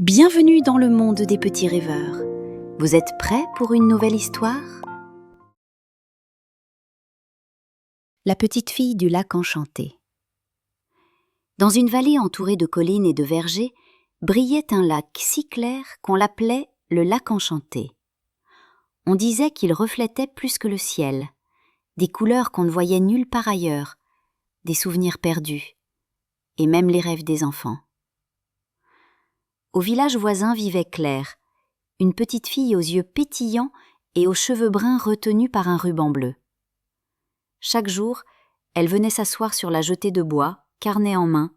Bienvenue dans le monde des petits rêveurs. Vous êtes prêts pour une nouvelle histoire ? La petite fille du lac enchanté. Dans une vallée entourée de collines et de vergers, brillait un lac si clair qu'on l'appelait le lac enchanté. On disait qu'il reflétait plus que le ciel, des couleurs qu'on ne voyait nulle part ailleurs, des souvenirs perdus, et même les rêves des enfants. Au village voisin vivait Claire, une petite fille aux yeux pétillants et aux cheveux bruns retenus par un ruban bleu. Chaque jour, elle venait s'asseoir sur la jetée de bois, carnet en main,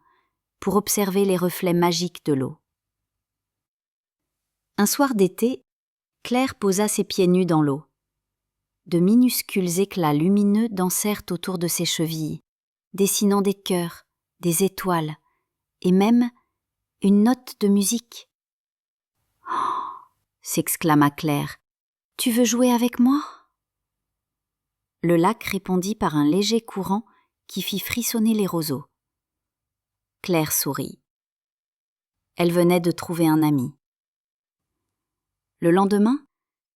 pour observer les reflets magiques de l'eau. Un soir d'été, Claire posa ses pieds nus dans l'eau. De minuscules éclats lumineux dansèrent autour de ses chevilles, dessinant des cœurs, des étoiles, et même une note de musique. « Oh !» s'exclama Claire. « Tu veux jouer avec moi ?» Le lac répondit par un léger courant qui fit frissonner les roseaux. Claire sourit. Elle venait de trouver un ami. Le lendemain,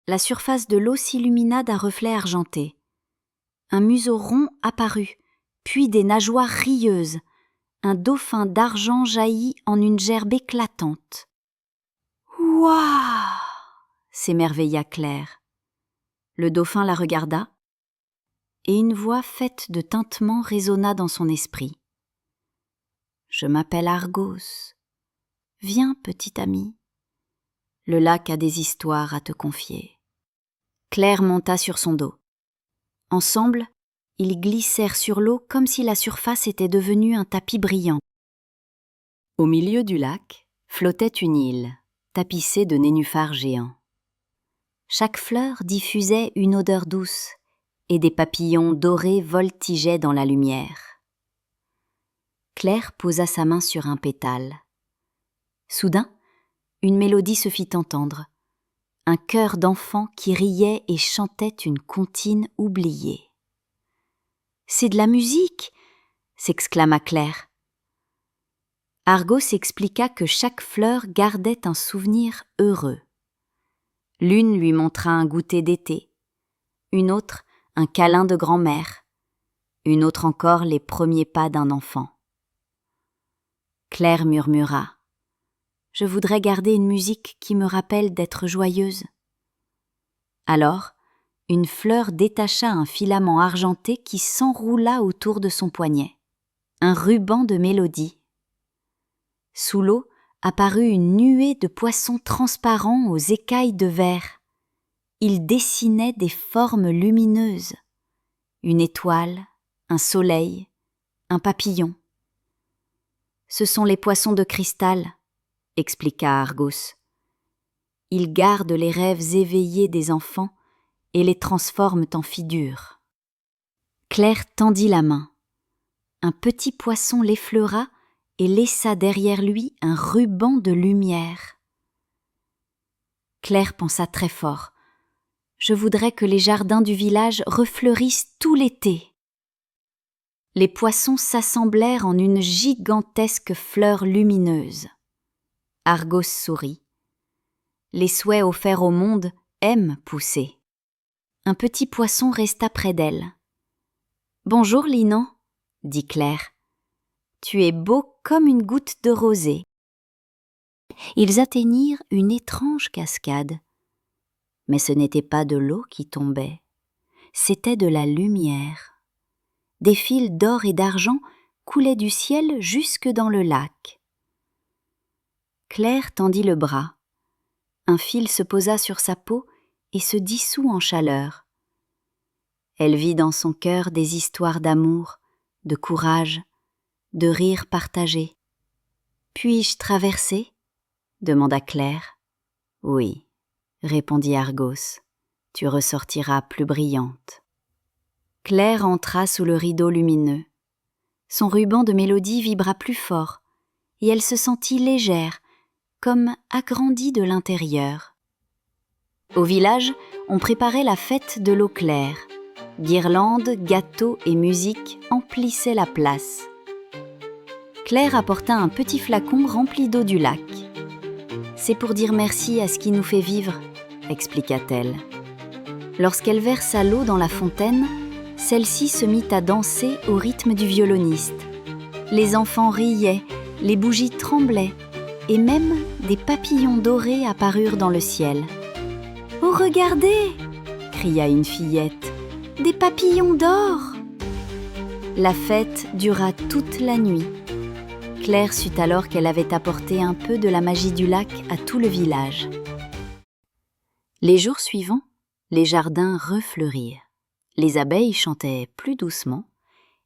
la surface de l'eau s'illumina d'un reflet argenté. Un museau rond apparut, puis des nageoires rieuses. Un dauphin d'argent jaillit en une gerbe éclatante. « Waouh !» s'émerveilla Claire. Le dauphin la regarda, et une voix faite de tintements résonna dans son esprit. « Je m'appelle Argos. Viens, petit ami. Le lac a des histoires à te confier. » Claire monta sur son dos. Ensemble, ils glissèrent sur l'eau comme si la surface était devenue un tapis brillant. Au milieu du lac flottait une île, tapissée de nénuphars géants. Chaque fleur diffusait une odeur douce, et des papillons dorés voltigeaient dans la lumière. Claire posa sa main sur un pétale. Soudain, une mélodie se fit entendre, un chœur d'enfants qui riait et chantait une comptine oubliée. « C'est de la musique !» s'exclama Claire. Argos expliqua que chaque fleur gardait un souvenir heureux. L'une lui montra un goûter d'été, une autre un câlin de grand-mère, une autre encore les premiers pas d'un enfant. Claire murmura « Je voudrais garder une musique qui me rappelle d'être joyeuse. » Alors, une fleur détacha un filament argenté qui s'enroula autour de son poignet, un ruban de mélodie. Sous l'eau apparut une nuée de poissons transparents aux écailles de verre. Ils dessinaient des formes lumineuses, une étoile, un soleil, un papillon. « Ce sont les poissons de cristal », expliqua Argos. « Ils gardent les rêves éveillés des enfants et les transforment en figures. » Claire tendit la main. Un petit poisson l'effleura et laissa derrière lui un ruban de lumière. Claire pensa très fort. « Je voudrais que les jardins du village refleurissent tout l'été. » Les poissons s'assemblèrent en une gigantesque fleur lumineuse. Argos sourit. Les souhaits offerts au monde aiment pousser. Un petit poisson resta près d'elle. « Bonjour, Linan, » dit Claire. « Tu es beau comme une goutte de rosée. » Ils atteignirent une étrange cascade. Mais ce n'était pas de l'eau qui tombait, c'était de la lumière. Des fils d'or et d'argent coulaient du ciel jusque dans le lac. Claire tendit le bras. Un fil se posa sur sa peau et se dissout en chaleur. Elle vit dans son cœur des histoires d'amour, de courage, de rires partagés. « Puis-je traverser ?» demanda Claire. « Oui, » répondit Argos, « tu ressortiras plus brillante. » Claire entra sous le rideau lumineux. Son ruban de mélodie vibra plus fort, et elle se sentit légère, comme agrandie de l'intérieur. Au village, on préparait la fête de l'eau claire. Guirlandes, gâteaux et musique emplissaient la place. Claire apporta un petit flacon rempli d'eau du lac. C'est pour dire merci à ce qui nous fait vivre, expliqua-t-elle. Lorsqu'elle versa l'eau dans la fontaine, celle-ci se mit à danser au rythme du violoniste. Les enfants riaient, les bougies tremblaient, et même des papillons dorés apparurent dans le ciel. « Oh, regardez !» cria une fillette. « Des papillons d'or !» La fête dura toute la nuit. Claire sut alors qu'elle avait apporté un peu de la magie du lac à tout le village. Les jours suivants, les jardins refleurirent. Les abeilles chantaient plus doucement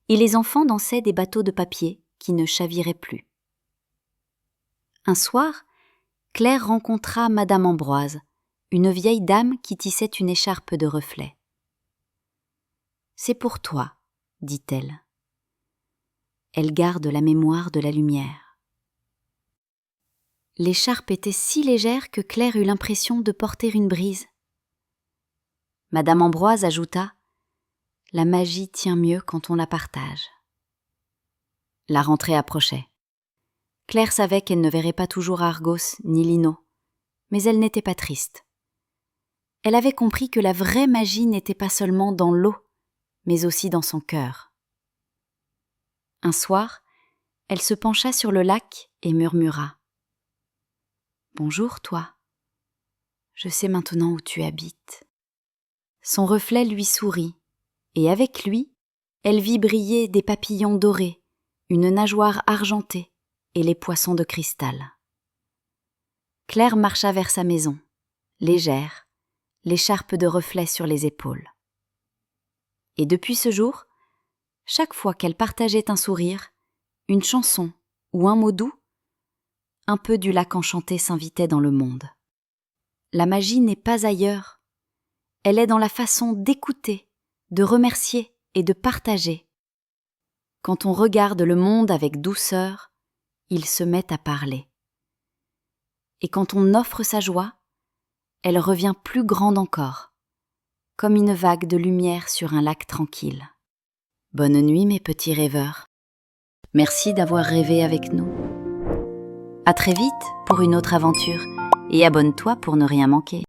et les enfants dansaient des bateaux de papier qui ne chaviraient plus. Un soir, Claire rencontra Madame Ambroise, une vieille dame qui tissait une écharpe de reflets. « C'est pour toi, » dit-elle. Elle garde la mémoire de la lumière. L'écharpe était si légère que Claire eut l'impression de porter une brise. Madame Ambroise ajouta « La magie tient mieux quand on la partage. » La rentrée approchait. Claire savait qu'elle ne verrait pas toujours Argos ni Lino, mais elle n'était pas triste. Elle avait compris que la vraie magie n'était pas seulement dans l'eau, mais aussi dans son cœur. Un soir, elle se pencha sur le lac et murmura « Bonjour, toi. Je sais maintenant où tu habites. » Son reflet lui sourit, et avec lui, elle vit briller des papillons dorés, une nageoire argentée et les poissons de cristal. Claire marcha vers sa maison, légère, l'écharpe de reflets sur les épaules. Et depuis ce jour, chaque fois qu'elle partageait un sourire, une chanson ou un mot doux, un peu du lac enchanté s'invitait dans le monde. La magie n'est pas ailleurs. Elle est dans la façon d'écouter, de remercier et de partager. Quand on regarde le monde avec douceur, il se met à parler. Et quand on offre sa joie, elle revient plus grande encore, comme une vague de lumière sur un lac tranquille. Bonne nuit mes petits rêveurs. Merci d'avoir rêvé avec nous. À très vite pour une autre aventure et abonne-toi pour ne rien manquer.